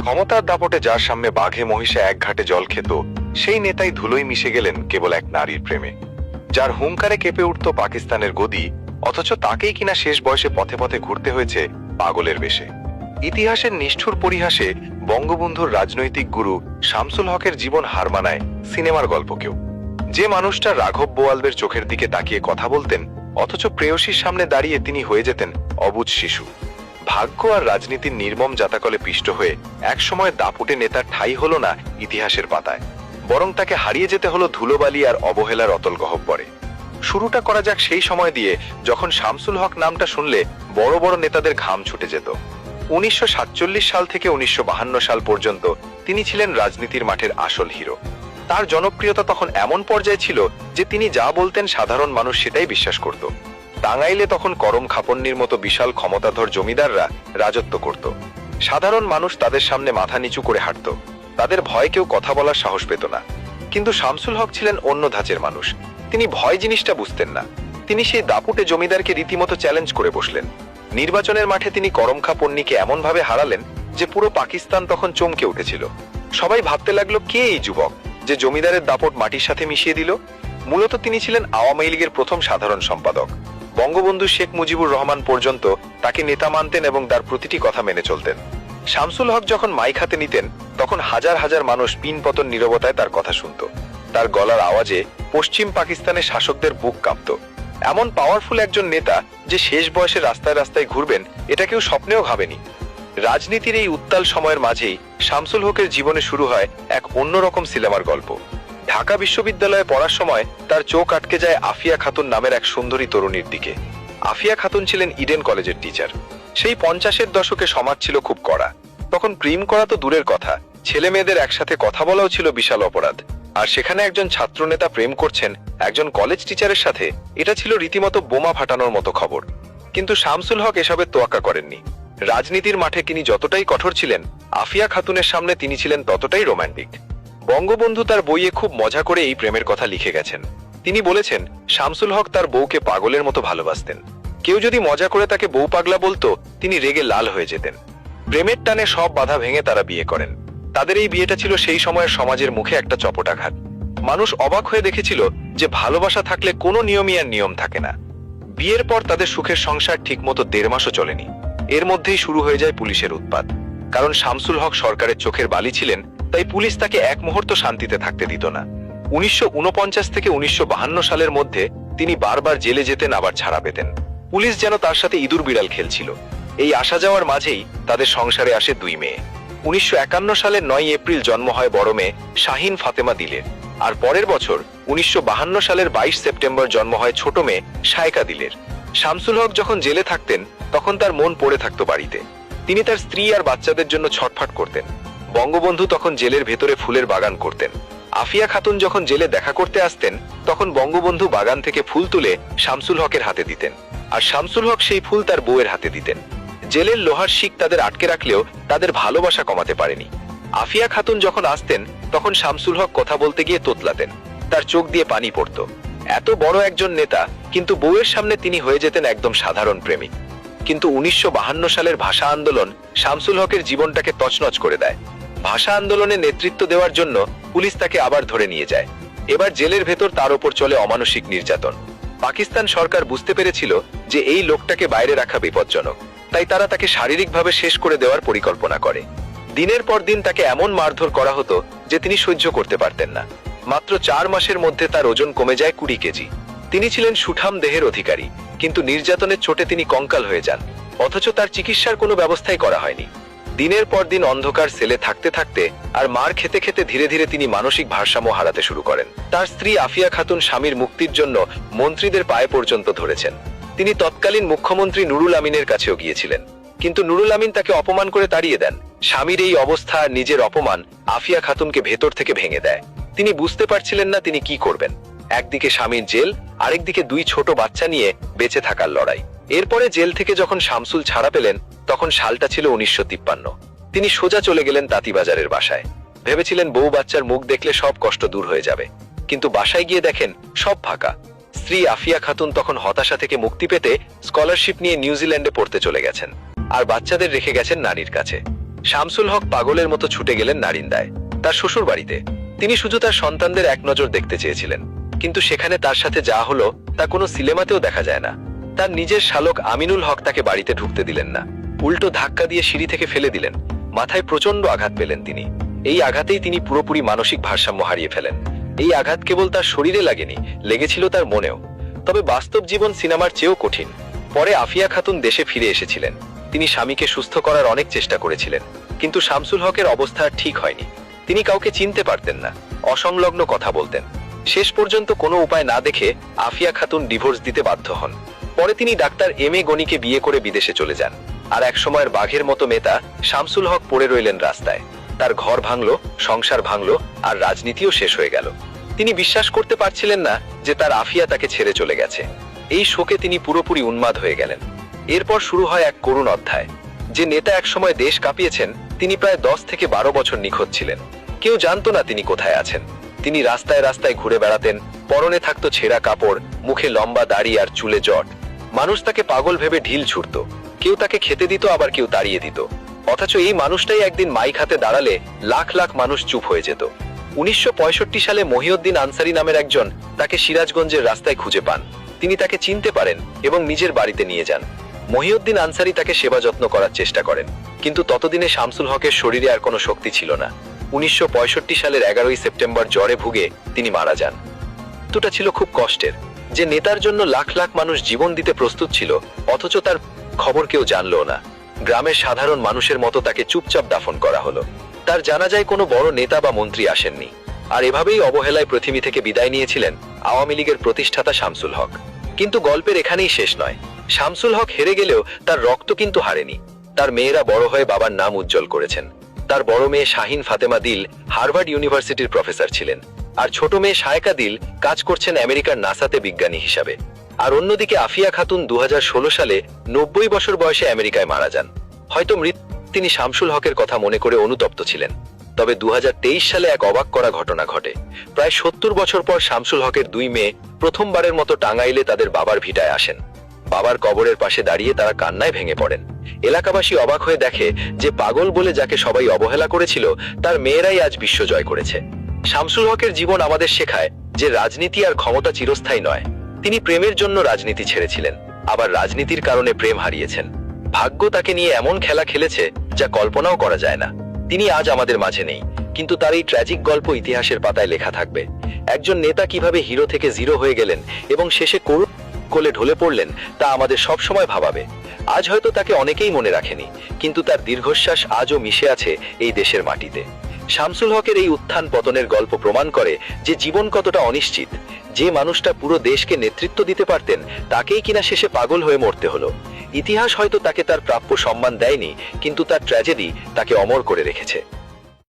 ক্ষমতার দাপটে যার সামনে বাঘে মহিষে এক ঘাটে জল খেত, সেই নেতাই ধুলোয় মিশে গেলেন কেবল এক নারীর প্রেমে। যার হুঙ্কারে কেঁপে উঠত পাকিস্তানের গদি, অথচ তাকেই কিনা শেষ বয়সে পথে পথে ঘুরতে হয়েছে পাগলের বেশে। ইতিহাসের নিষ্ঠুর পরিহাসে বঙ্গবন্ধুর রাজনৈতিক গুরু শামসুল হকের জীবন হার মানায় সিনেমার গল্পকেও। যে মানুষটা রাঘব বোয়ালদের চোখের দিকে তাকিয়ে কথা বলতেন, অথচ প্রেয়সীর সামনে দাঁড়িয়ে তিনি হয়ে যেতেন অবুঝ শিশু। ভাগ্য আর রাজনীতির নির্মম জাতাকলে পিষ্ট হয়ে একসময় দাপুটে নেতার ঠাঁই হলো না ইতিহাসের পাতায়, বরং তাকে হারিয়ে যেতে হলো ধুলোবালি আর অবহেলার অতল গহ্বরে। শুরুটা করা যাক সেই সময় দিয়ে, যখন শামসুল হক নামটা শুনলে বড় বড় নেতাদের ঘাম ছুটে যেত। 1947 সাল থেকে 1952 সাল পর্যন্ত তিনি ছিলেন রাজনীতির মাঠের আসল হিরো। তার জনপ্রিয়তা তখন এমন পর্যায়ে ছিল যে তিনি যা বলতেন সাধারণ মানুষ সেটাই বিশ্বাস করত। টাঙ্গাইলে তখন করম খাপন্নির মতো বিশাল ক্ষমতাধর জমিদাররা রাজত্ব করত। সাধারণ মানুষ তাদের সামনে মাথা নিচু করে হাঁটত, তাদের ভয় কেউ কথা বলার সাহস পেত না। কিন্তু শামসুল হক ছিলেন অন্য ধাঁচের মানুষ। তিনি ভয় জিনিসটা বুঝতেন না। তিনি সেই দাপুটে জমিদারকে রীতিমতো চ্যালেঞ্জ করে বসলেন। নির্বাচনের মাঠে তিনি করম খাপন্নিকে এমনভাবে হারালেন যে পুরো পাকিস্তান তখন চমকে উঠেছিল। সবাই ভাবতে লাগলো, কে এই যুবক যে জমিদারের দাপট মাটির সাথে মিশিয়ে দিল। মূলত তিনি ছিলেন আওয়ামী লীগের প্রথম সাধারণ সম্পাদক। বঙ্গবন্ধু শেখ মুজিবুর রহমান পর্যন্ত তাকে নেতা মানতেন এবং তার প্রতিটি কথা মেনে চলতেন। শামসুল হক যখন মাইক হাতে নিতেন, তখন হাজার হাজার মানুষ পিনপতন নীরবতায় তার কথা শুনত। তার গলার আওয়াজে পশ্চিম পাকিস্তানের শাসকদের বুক কাঁপত। এমন পাওয়ারফুল একজন নেতা যে শেষ বয়সে রাস্তায় রাস্তায় ঘুরবেন, এটা কেউ স্বপ্নেও ভাবেনি। রাজনীতির এই উত্তাল সময়ের মাঝেই শামসুল হকের জীবনে শুরু হয় এক অন্যরকম সিনেমার গল্প। ঢাকা বিশ্ববিদ্যালয়ে পড়ার সময় তার চোখ আটকে যায় আফিয়া খাতুন নামের এক সুন্দরী তরুণীর দিকে। আফিয়া খাতুন ছিলেন ইডেন কলেজের টিচার। সেই 50-এর দশকে সমাজ ছিল খুব কড়া। তখন প্রেম করা তো দূরের কথা, ছেলে মেয়েদের একসাথে কথা বলাও ছিল বিশাল অপরাধ। আর সেখানে একজন ছাত্রনেতা প্রেম করছেন একজন কলেজ টিচারের সাথে, এটা ছিল রীতিমতো বোমা ফাটানোর মতো খবর। কিন্তু শামসুল হক এসবের তোয়াক্কা করেননি। রাজনীতির মাঠে তিনি যতটাই কঠোর ছিলেন, আফিয়া খাতুনের সামনে তিনি ছিলেন ততটাই রোমান্টিক। বঙ্গবন্ধু তার বইয়ে খুব মজা করে এই প্রেমের কথা লিখে গেছেন। তিনি বলেছেন, শামসুল হক তার বউকে পাগলের মতো ভালোবাসতেন। কেউ যদি মজা করে তাকে বউ পাগলা বলতো, তিনি রেগে লাল হয়ে যেতেন। প্রেমের টানে সব বাধা ভেঙে তারা বিয়ে করেন। তাদের এই বিয়েটা ছিল সেই সময়ের সমাজের মুখে একটা চপটাঘাত। মানুষ অবাক হয়ে দেখেছিল যে ভালোবাসা থাকলে কোনো নিয়মই আর নিয়ম থাকে না। বিয়ের পর তাদের সুখের সংসার ঠিকমতো 1.5 মাসও চলেনি। এর মধ্যেই শুরু হয়ে যায় পুলিশের উৎপাত। কারণ শামসুল হক সরকারের চোখের বালি ছিলেন, তাই পুলিশ তাকে এক মুহূর্ত শান্তিতে থাকতে দিত না। 1949 থেকে 1952 সালের মধ্যে তিনি বারবার জেলে যেতেন, আবার ছাড়া পেতেন। পুলিশ যেন তার সাথে ইঁদুর বিড়াল খেলছিল। এই আসা যাওয়ার মাঝেই তাদের সংসারে আসে 2 মেয়ে। 1951 সালের 9 এপ্রিল জন্ম হয় বড় মেয়ে শাহিন ফাতেমা দিলের। আর পরের বছর 1952 সালের 22 সেপ্টেম্বর জন্ম হয় ছোট মেয়ে শায়কা দিলের। শামসুল হক যখন জেলে থাকতেন, তখন তার মন পড়ে থাকতো বাড়িতে। তিনি তার স্ত্রী আর বাচ্চাদের জন্য ছটফট করতেন। বঙ্গবন্ধু তখন জেলের ভেতরে ফুলের বাগান করতেন। আফিয়া খাতুন যখন জেলে দেখা করতে আসতেন, তখন বঙ্গবন্ধু বাগান থেকে ফুল তুলে শামসুল হকের হাতে দিতেন, আর শামসুল হক সেই ফুল তার বউয়ের হাতে দিতেন। জেলের লোহার শিক তাদের আটকে রাখলেও তাদের ভালোবাসা কমাতে পারেনি। আফিয়া খাতুন যখন আসতেন, তখন শামসুল হক কথা বলতে গিয়ে তোতলাতেন, তার চোখ দিয়ে পানি পড়ত। এত বড় একজন নেতা, কিন্তু বউয়ের সামনে তিনি হয়ে যেতেন একদম সাধারণ প্রেমিক। কিন্তু 1952 সালের ভাষা আন্দোলন শামসুল হকের জীবনটাকে তছনছ করে দেয়। ভাষা আন্দোলনে নেতৃত্ব দেওয়ার জন্য পুলিশ তাকে আবার ধরে নিয়ে যায়। এবার জেলের ভেতর তার উপর চলে অমানসিক নির্যাতন। পাকিস্তান সরকার বুঝতে পেরেছিল যে এই লোকটাকে বাইরে রাখা বিপজ্জনক, তাই তারা তাকে শারীরিকভাবে শেষ করে দেওয়ার পরিকল্পনা করে। দিনের পর দিন তাকে এমন মারধর করা হতো যে তিনি সহ্য করতে পারতেন না। মাত্র 4 মাসের মধ্যে তার ওজন কমে যায় 20 কেজি। তিনি ছিলেন সুঠাম দেহের অধিকারী, কিন্তু নির্যাতনের চোটে তিনি কঙ্কাল হয়ে যান, অথচ তার চিকিৎসার কোনো ব্যবস্থাই করা হয়নি। দিনের পর দিন অন্ধকার সেলে থাকতে থাকতে আর মার খেতে খেতে ধীরে ধীরে তিনি মানসিক ভারসাম্য হারাতে শুরু করেন। তার স্ত্রী আফিয়া খাতুন স্বামীর মুক্তির জন্য মন্ত্রীদের পায়ে পর্যন্ত ধরেছেন। তিনি তৎকালীন মুখ্যমন্ত্রী নুরুল আমিনের কাছেও গিয়েছিলেন, কিন্তু নুরুল আমিন তাকে অপমান করে তাড়িয়ে দেন। স্বামীর এই অবস্থা আর নিজের অপমান আফিয়া খাতুনকে ভেতর থেকে ভেঙে দেয়। তিনি বুঝতে পারছিলেন না তিনি কি করবেন। একদিকে স্বামীর জেল, আরেকদিকে 2 ছোট বাচ্চা নিয়ে বেঁচে থাকার লড়াই। এরপরে জেল থেকে যখন শামসুল ছাড়া পেলেন, তখন সালটা ছিল 1953। তিনি সোজা চলে গেলেন তাঁতিবাজারের বাসায়। ভেবেছিলেন বউ বাচ্চার মুখ দেখলে সব কষ্ট দূর হয়ে যাবে, কিন্তু বাসায় গিয়ে দেখেন সব ফাঁকা। স্ত্রী আফিয়া খাতুন তখন হতাশা থেকে মুক্তি পেতে স্কলারশিপ নিয়ে নিউজিল্যান্ডে পড়তে চলে গেছেন, আর বাচ্চাদের রেখে গেছেন নানির কাছে। শামসুল হক পাগলের মতো ছুটে গেলেন নারিন্দায়, তার শ্বশুর বাড়িতে। তিনি শুধু তার সন্তানদের এক নজর দেখতে চেয়েছিলেন, কিন্তু সেখানে তার সাথে যা হলো তা কোনো সিনেমাতেও দেখা যায় না। তার নিজের শালক আমিনুল হক তাকে বাড়িতে ঢুকতে দিলেন না, উল্টো ধাক্কা দিয়ে সিঁড়ি থেকে ফেলে দিলেন। মাথায় প্রচন্ড আঘাত পেলেন তিনি। এই আঘাতেই তিনি পুরোপুরি মানসিক ভারসাম্য হারিয়ে ফেলেন। এই আঘাত কেবল তার শরীরে লাগেনি, লেগেছিল তার মনেও। তবে বাস্তব জীবন সিনেমার চেয়েও কঠিন। পরে আফিয়া খাতুন দেশে ফিরে এসেছিলেন। তিনি স্বামীকে সুস্থ করার অনেক চেষ্টা করেছিলেন, কিন্তু শামসুল হকের অবস্থা আর ঠিক হয়নি। তিনি কাউকে চিনতে পারতেন না, অসংলগ্ন কথা বলতেন। শেষ পর্যন্ত কোনো উপায় না দেখে আফিয়া খাতুন ডিভোর্স দিতে বাধ্য হন। পরে তিনি ডাক্তার এম এ গনিকে বিয়ে করে বিদেশে চলে যান। আর এক সময়ের বাঘের মতো মেতা শামসুল হক পড়ে রইলেন রাস্তায়। তার ঘর ভাঙলো, সংসার ভাঙলো, আর রাজনীতিও শেষ হয়ে গেল। তিনি বিশ্বাস করতে পারছিলেন না যে তার আফিয়া তাকে ছেড়ে চলে গেছে। এই শোকে তিনি পুরোপুরি উন্মাদ হয়ে গেলেন। এরপর শুরু হয় এক করুণ অধ্যায়। যে নেতা একসময় দেশ কাঁপিয়েছেন, তিনি প্রায় 10 থেকে 12 বছর নিখোঁজ ছিলেন। কেউ জানতো না তিনি কোথায় আছেন। তিনি রাস্তায় রাস্তায় ঘুরে বেড়াতেন, পরনে থাকতো ছেঁড়া কাপড়, মুখে লম্বা দাড়ি আর চুলে জট। মানুষ তাকে পাগল ভেবে ঢিল ছুড়ত, কেউ তাকে খেতে দিত, আবার কেউ তাড়িয়ে দিত। অথচ এই মানুষটাই একদিন মাইক হাতে দাঁড়ালে লাখ লাখ মানুষ চুপ হয়ে যেত। 1965 সালে মহিউদ্দিন আনসারী নামের একজন তাকে সিরাজগঞ্জের রাস্তায় খুঁজে পান। তিনি তাকে চিনতে পারেন এবং নিজের বাড়িতে নিয়ে যান। মহিউদ্দিন আনসারী তাকে সেবা যত্ন করার চেষ্টা করেন, কিন্তু ততদিনে শামসুল হকের শরীরে আর কোনো শক্তি ছিল না। 1965 সালের 11ই সেপ্টেম্বর জ্বরে ভুগে তিনি মারা যান। মৃত্যুটা ছিল খুব কষ্টের। যে নেতার জন্য লাখ লাখ মানুষ জীবন দিতে প্রস্তুত ছিল, অথচ তার খবর কেউ জানলো না। গ্রামের সাধারণ মানুষের মতো তাকে চুপচাপ দাফন করা হলো। তার জানাজায় কোনো বড় নেতা বা মন্ত্রী আসেননি। আর এভাবেই অবহেলায় পৃথিবী থেকে বিদায় নিয়েছিলেন আওয়ামী লীগের প্রতিষ্ঠাতা শামসুল হক। কিন্তু গল্পের এখানেই শেষ নয়। শামসুল হক হেরে গেলেও তার রক্ত কিন্তু হারেনি। তার মেয়েরা বড় হয়ে বাবার নাম উজ্জ্বল করেছেন। তার বড় মেয়ে শাহিন ফাতেমা দিল হার্ভার্ড ইউনিভার্সিটির প্রফেসর ছিলেন, আর ছোট মেয়ে শায়কা দিল কাজ করছেন আমেরিকার নাসাতে বিজ্ঞানী হিসাবে। আর অন্যদিকে আফিয়া খাতুন 2016 সালে 90 বছর বয়সে আমেরিকায় মারা যান। হয়তো তিনি শামসুল হকের কথা মনে করে অনুতপ্ত ছিলেন। তবে 2023 সালে এক অবাক করা ঘটনা ঘটে। প্রায় 70 বছর পর শামসুল হকের 2 মেয়ে প্রথমবারের মতো টাঙ্গাইলে তাদের বাবার ভিটায় আসেন। বাবার কবরের পাশে দাঁড়িয়ে তারা কান্নায় ভেঙে পড়েন। এলাকাবাসী অবাক হয়ে দেখে যে পাগল বলে যাকে সবাই অবহেলা করেছিল, তার মেয়েরাই আজ বিশ্ব জয় করেছে। শামসুল হকের জীবন আমাদের শেখায় যে রাজনীতি আর ক্ষমতা চিরস্থায়ী নয়। তিনি প্রেমের জন্য রাজনীতি ছেড়েছিলেন, আবার রাজনীতির কারণে প্রেম হারিয়েছেন। ভাগ্য তাকে নিয়ে এমন খেলা খেলেছে যা কল্পনাও করা যায় না। তিনি আজ আমাদের মাঝে নেই, কিন্তু তার এই ট্র্যাজিক গল্প ইতিহাসের পাতায় লেখা থাকবে। একজন নেতা কিভাবে হিরো থেকে জিরো হয়ে গেলেন এবং শেষে করুণ কোলে ঢলে পড়লেন, তা আমাদের সব সময় ভাবাবে। আজ হয়তো তাকে অনেকেই মনে রাখেনি, কিন্তু তার দীর্ঘশ্বাস আজও মিশে আছে এই দেশের মাটিতে। শামসুল হকের এই উত্থান পতনের গল্প প্রমাণ করে যে জীবন কতটা অনিশ্চিত। যে মানুষটা পুরো দেশকে নেতৃত্ব দিতে পারতেন, তাকেই কিনা শেষে পাগল হয়ে মরতে হলো। ইতিহাস হয়তো তাকে তার প্রাপ্য সম্মান দেয়নি, কিন্তু তার ট্র্যাজেডি তাকে অমর করে রেখেছে।